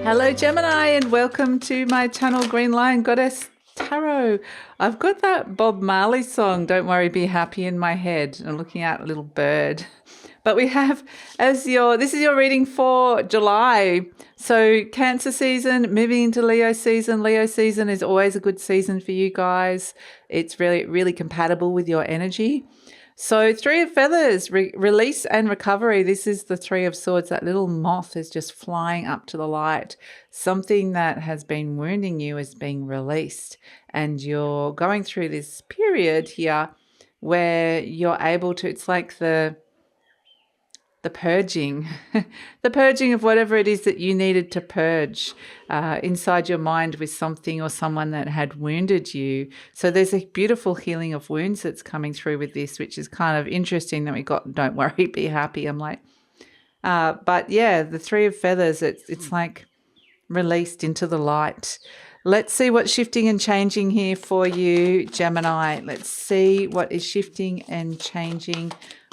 Hello Gemini and welcome to my channel GreenLion Goddess Tarot. I've got that Bob Marley song, Don't Worry Be Happy, in my head. I'm looking at a little bird. But we have this is your reading for July. So Cancer season, moving into Leo season. Leo season is always a good season for you guys. It's really compatible with your energy. So Three of Feathers, release and recovery. This is the Three of Swords. That little moth is just flying up to the light. Something that has been wounding you is being released. And you're going through this period here where you're able to, it's like the purging, the purging of whatever it is that you needed to purge inside your mind with something or someone that had wounded you. So there's a beautiful healing of wounds that's coming through with this, which is kind of interesting that we got, don't worry, be happy. I'm like, but yeah, the Three of Feathers, it's like released into the light. Let's see what's shifting and changing here for you, Gemini. Let's see what is shifting and changing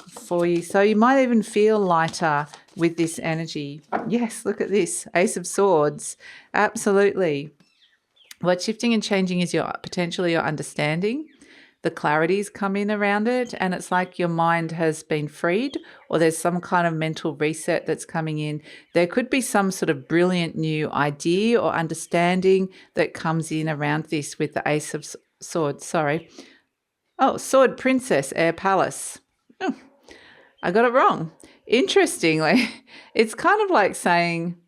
for you. So you might even feel lighter with this energy. Yes, look at this. Ace of Swords. Absolutely. What's shifting and changing is potentially your understanding. The clarities come in around it, and it's like your mind has been freed, or there's some kind of mental reset that's coming in. There could be some sort of brilliant new idea or understanding that comes in around this with the Ace of Swords. Sorry. Oh, Sword Princess, Air Palace. Oh, I got it wrong. Interestingly, it's kind of like saying,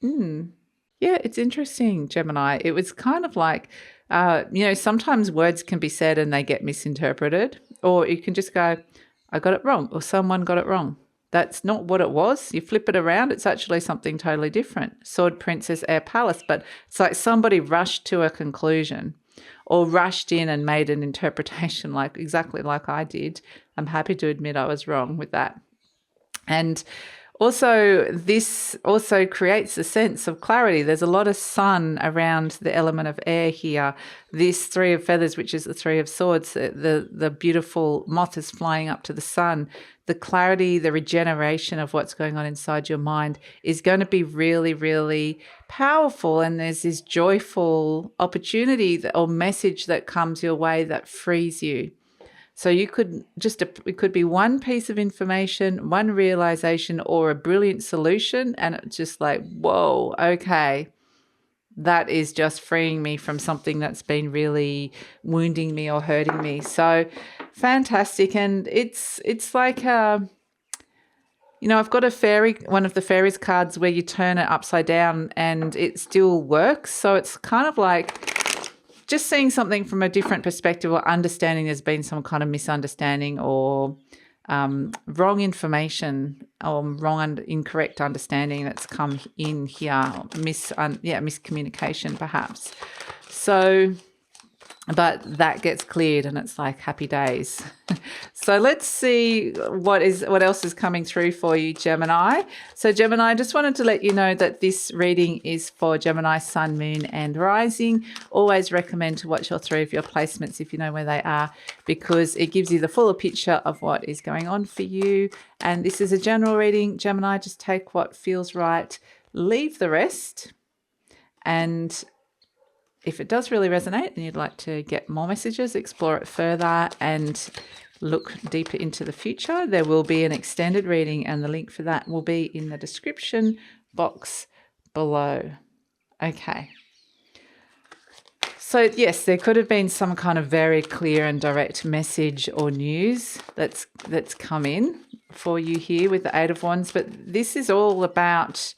yeah, it's interesting, Gemini. It was kind of like, sometimes words can be said and they get misinterpreted, or you can just go, I got it wrong, or someone got it wrong. That's not what it was. You flip it around, it's actually something totally different. Sword Princess, Air Palace, but it's like somebody rushed to a conclusion or rushed in and made an interpretation exactly like I did. I'm happy to admit I was wrong with that. And also, this also creates a sense of clarity. There's a lot of sun around the element of air here. This Three of Feathers, which is the Three of Swords, the beautiful moth is flying up to the sun. The clarity, the regeneration of what's going on inside your mind is going to be really powerful. And there's this joyful opportunity or message that comes your way that frees you. So you could it could be one piece of information, one realization, or a brilliant solution. And it's just like, whoa, okay, that is just freeing me from something that's been really wounding me or hurting me. So fantastic. And it's like, I've got a fairy, one of the fairies cards where you turn it upside down and it still works. So it's kind of like just seeing something from a different perspective or understanding there's been some kind of misunderstanding or wrong information or wrong and incorrect understanding that's come in here, miscommunication perhaps. So, but that gets cleared and it's like happy days. So let's see what else is coming through for you, Gemini. So Gemini, I just wanted to let you know that this reading is for Gemini, Sun, Moon and Rising. Always recommend to watch all three of your placements if you know where they are, because it gives you the fuller picture of what is going on for you. And this is a general reading, Gemini. Just take what feels right, leave the rest. And if it does really resonate and you'd like to get more messages, explore it further and look deeper into the future, there will be an extended reading and the link for that will be in the description box below. Okay. So yes, there could have been some kind of very clear and direct message or news that's come in for you here with the Eight of Wands, but this is all about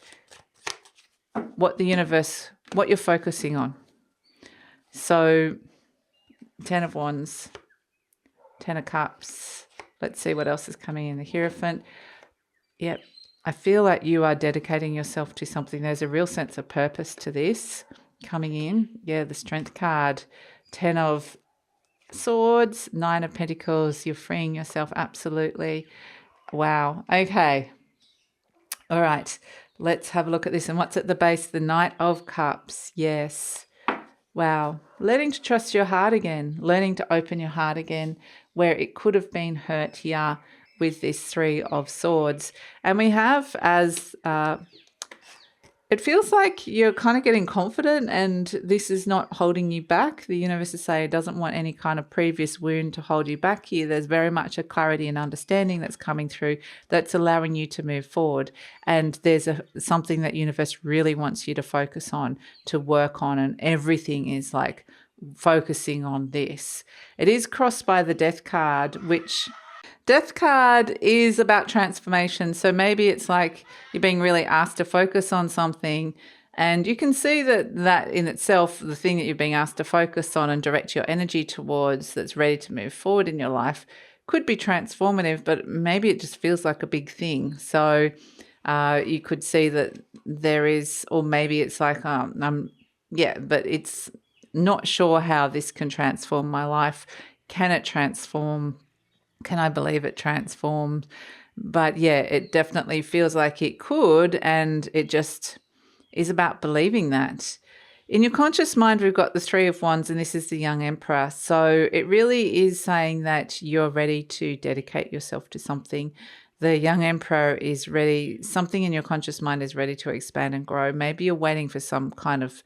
what you're focusing on. So 10 of Wands, 10 of Cups. Let's see what else is coming in. The Hierophant. Yep. I feel like you are dedicating yourself to something. There's a real sense of purpose to this coming in. Yeah, the Strength card. 10 of Swords, 9 of Pentacles. You're freeing yourself. Absolutely. Wow. Okay. All right. Let's have a look at this. And what's at the base? The Knight of Cups. Yes. Wow. Learning to trust your heart again, learning to open your heart again, where it could have been hurt here with this Three of Swords. And we have as it feels like you're kind of getting confident and this is not holding you back. The universe is saying it doesn't want any kind of previous wound to hold you back here. There's very much a clarity and understanding that's coming through that's allowing you to move forward. And there's something that universe really wants you to focus on, to work on, and everything is like focusing on this. It is crossed by the Death card, which Death card is about transformation. So maybe it's like you're being really asked to focus on something, and you can see that in itself, the thing that you're being asked to focus on and direct your energy towards that's ready to move forward in your life could be transformative, but maybe it just feels like a big thing. So you could see that there is, or maybe it's like, but it's not sure how this can transform my life. Can it transform? Can I believe it transformed? But yeah, it definitely feels like it could, and it just is about believing that. In your conscious mind, we've got the Three of Wands, and this is the young Emperor. So it really is saying that you're ready to dedicate yourself to something. The young Emperor is ready. Something in your conscious mind is ready to expand and grow. Maybe you're waiting for some kind of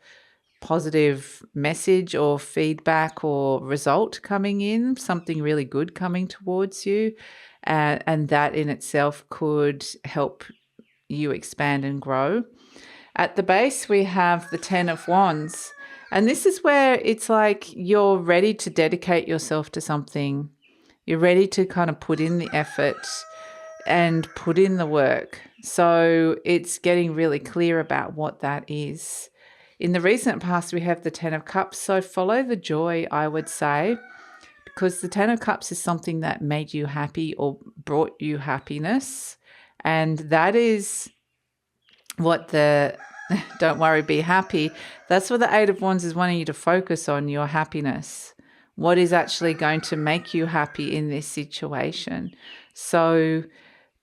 positive message or feedback or result coming in, something really good coming towards you. And that in itself could help you expand and grow. At the base, we have the Ten of Wands. And this is where it's like you're ready to dedicate yourself to something. You're ready to kind of put in the effort and put in the work. So it's getting really clear about what that is. In the recent past, we have the Ten of Cups. So follow the joy, I would say, because the Ten of Cups is something that made you happy or brought you happiness. And that is what the don't worry, be happy. That's what the Eight of Wands is wanting you to focus on, your happiness. What is actually going to make you happy in this situation? So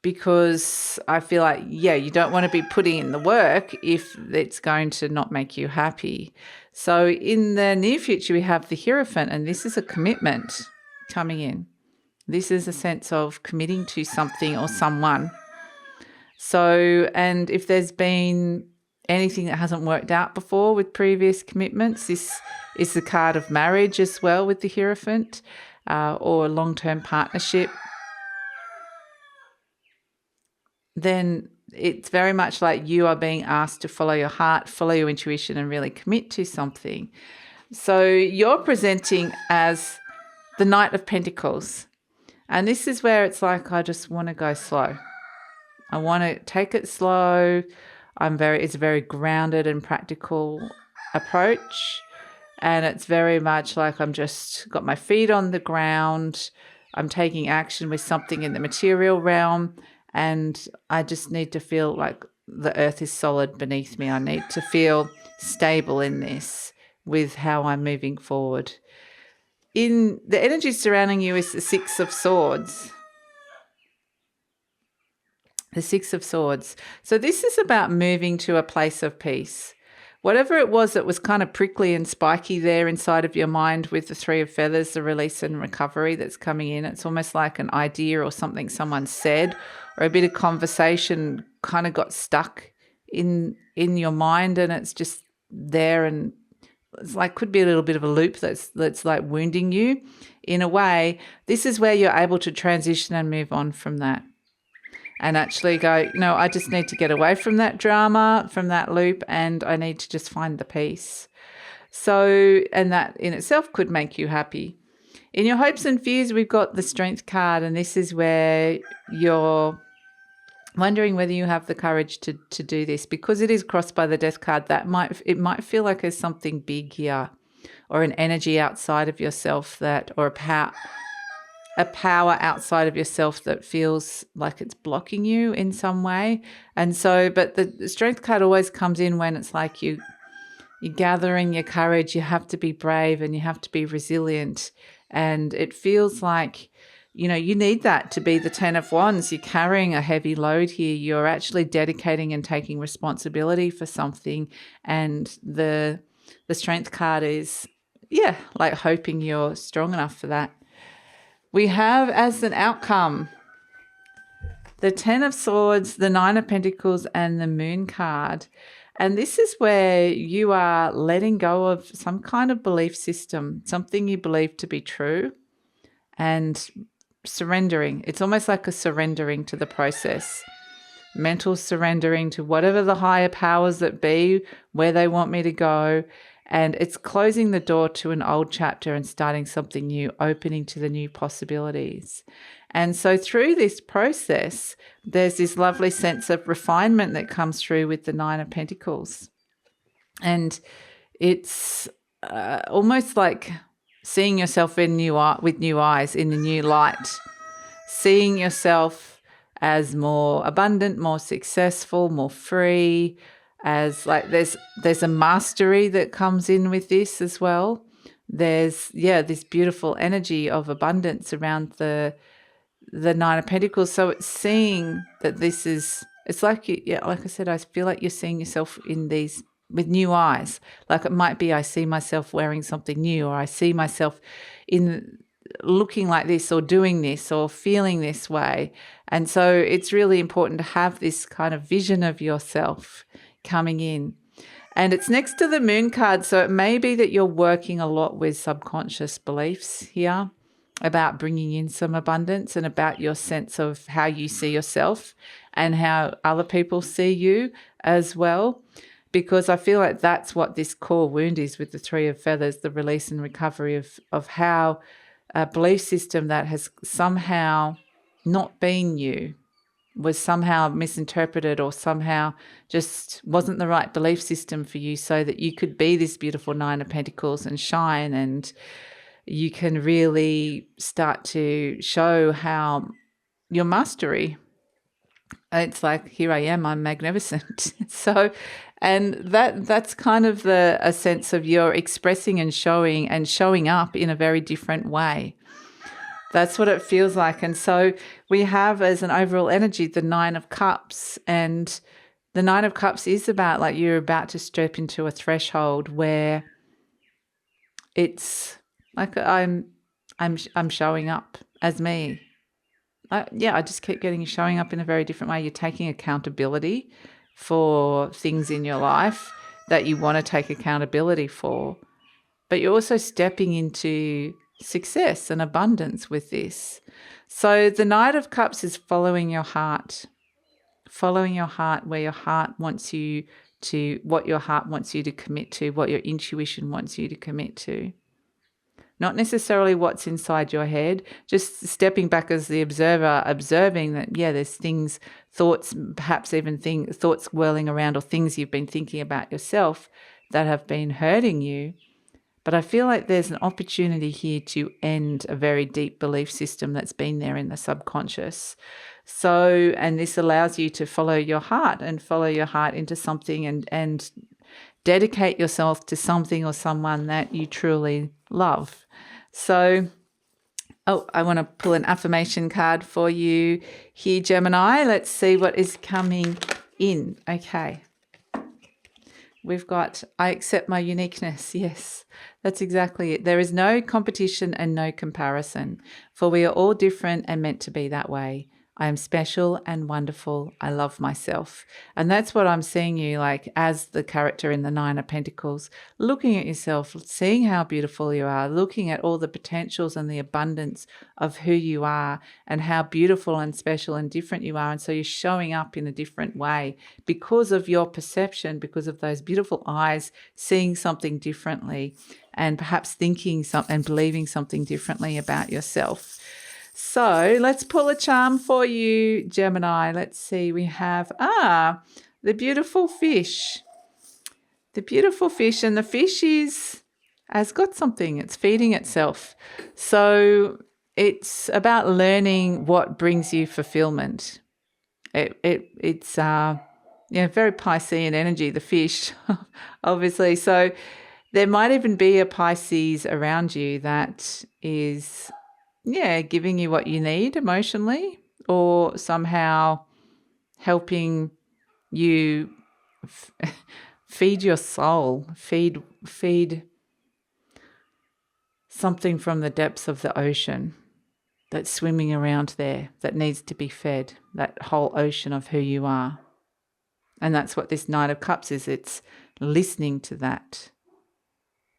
because I feel like, you don't want to be putting in the work if it's going to not make you happy. So in the near future, we have the Hierophant, and this is a commitment coming in. This is a sense of committing to something or someone. So, and if there's been anything that hasn't worked out before with previous commitments, this is the card of marriage as well with the Hierophant, or long-term partnership. Then it's very much like you are being asked to follow your heart, follow your intuition, and really commit to something. So you're presenting as the Knight of Pentacles. And this is where it's like, I just want to go slow. I want to take it slow. It's a very grounded and practical approach. And it's very much like I'm just got my feet on the ground. I'm taking action with something in the material realm. And I just need to feel like the earth is solid beneath me. I need to feel stable in this with how I'm moving forward. In the energy surrounding you is the Six of Swords. The Six of Swords. So this is about moving to a place of peace. Whatever it was that was kind of prickly and spiky there inside of your mind with the Three of Feathers, the release and recovery that's coming in, it's almost like an idea or something someone said or a bit of conversation kind of got stuck in your mind, and it's just there, and it's like could be a little bit of a loop that's like wounding you in a way. This is where you're able to transition and move on from that. And actually go, I just need to get away from that drama, from that loop, and I need to just find the peace. So, and that in itself could make you happy. In your hopes and fears, we've got the Strength card, and this is where you're wondering whether you have the courage to do this, because it is crossed by the Death card. It might feel like there's something big here, or an energy outside of yourself or a power outside of yourself that feels like it's blocking you in some way. And so, but the Strength card always comes in when it's like you're gathering your courage, you have to be brave and you have to be resilient. And it feels like, you need that to be the Ten of Wands. You're carrying a heavy load here. You're actually dedicating and taking responsibility for something. And the Strength card is, like hoping you're strong enough for that. We have as an outcome the Ten of Swords, the Nine of Pentacles, and the Moon card. And this is where you are letting go of some kind of belief system, something you believe to be true, and surrendering. It's almost like a surrendering to the process, mental surrendering to whatever the higher powers that be, where they want me to go. And it's closing the door to an old chapter and starting something new, opening to the new possibilities. And so through this process, there's this lovely sense of refinement that comes through with the Nine of Pentacles. And it's almost like seeing yourself with new eyes, in a new light, seeing yourself as more abundant, more successful, more free, as like there's a mastery that comes in with this as well. There's this beautiful energy of abundance around the Nine of Pentacles. So it's seeing that it's like like I said, I feel like you're seeing yourself in these with new eyes. Like it might be I see myself wearing something new, or I see myself in looking like this, or doing this, or feeling this way. And so it's really important to have this kind of vision of yourself coming in. And it's next to the Moon card, so it may be that you're working a lot with subconscious beliefs here about bringing in some abundance, and about your sense of how you see yourself and how other people see you as well. Because I feel like that's what this core wound is with the Three of Feathers, the release and recovery of how a belief system that has somehow not been you, was somehow misinterpreted, or somehow just wasn't the right belief system for you, so that you could be this beautiful Nine of Pentacles and shine, and you can really start to show how your mastery. It's like, here I am, I'm magnificent. So, and that's kind of a sense of you're expressing and showing up in a very different way. That's what it feels like. And so we have as an overall energy the Nine of Cups, and the Nine of Cups is about like you're about to step into a threshold where it's like I'm showing up as me. I just keep getting you showing up in a very different way. You're taking accountability for things in your life that you want to take accountability for, but you're also stepping into success and abundance with this. So the Knight of Cups is following your heart where your heart wants you to, what your heart wants you to commit to, what your intuition wants you to commit to. Not necessarily what's inside your head, just stepping back as the observer, observing that, there's things, thoughts, perhaps even thoughts whirling around, or things you've been thinking about yourself that have been hurting you. But I feel like there's an opportunity here to end a very deep belief system that's been there in the subconscious. So, and this allows you to follow your heart into something, and dedicate yourself to something or someone that you truly love. So, I want to pull an affirmation card for you here, Gemini. Let's see what is coming in. Okay. We've got, I accept my uniqueness. Yes, that's exactly it. There is no competition and no comparison, for we are all different and meant to be that way. I am special and wonderful. I love myself. And that's what I'm seeing you like as the character in the Nine of Pentacles, looking at yourself, seeing how beautiful you are, looking at all the potentials and the abundance of who you are and how beautiful and special and different you are. And so you're showing up in a different way because of your perception, because of those beautiful eyes, seeing something differently, and perhaps thinking something and believing something differently about yourself. So let's pull a charm for you, Gemini. Let's see. We have, the beautiful fish. The beautiful fish. And the fish has got something. It's feeding itself. So it's about learning what brings you fulfillment. It's very Piscean energy, the fish, obviously. So there might even be a Pisces around you that is giving you what you need emotionally, or somehow helping you feed your soul, feed something from the depths of the ocean that's swimming around there that needs to be fed, that whole ocean of who you are. And that's what this Knight of Cups is. It's listening to that,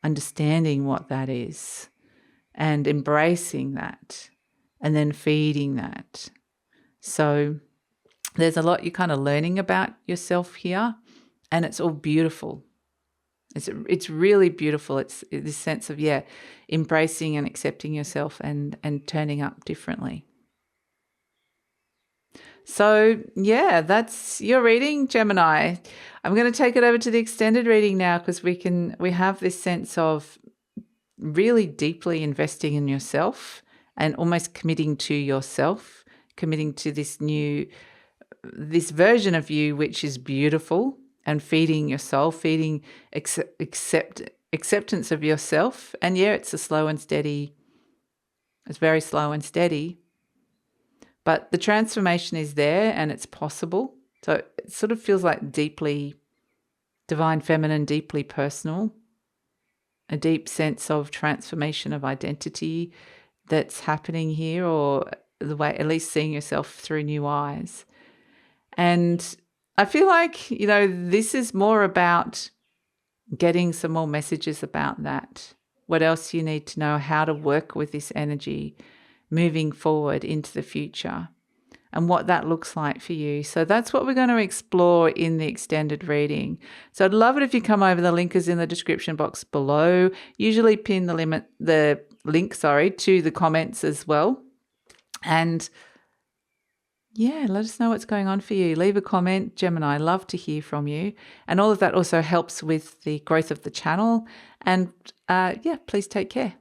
understanding what that is, and embracing that, and then feeding that. So there's a lot you're kind of learning about yourself here, and it's all beautiful. It's really beautiful. It's this sense of, embracing and accepting yourself and turning up differently. So, that's your reading, Gemini. I'm going to take it over to the extended reading now, because we have this sense of really deeply investing in yourself and almost committing to yourself, committing to this version of you, which is beautiful, and feeding your soul, feeding acceptance of yourself. And it's a slow and steady. It's very slow and steady. But the transformation is there and it's possible. So it sort of feels like deeply divine feminine, deeply personal, a deep sense of transformation of identity that's happening here, or the way, at least seeing yourself through new eyes. And I feel like, this is more about getting some more messages about that. What else you need to know, how to work with this energy moving forward into the future, and what that looks like for you. So that's what we're going to explore in the extended reading. So I'd love it if you come over. The link is in the description box below. Usually pin the link to the comments as well. And let us know what's going on for you. Leave a comment, Gemini. I love to hear from you. And all of that also helps with the growth of the channel. And please take care.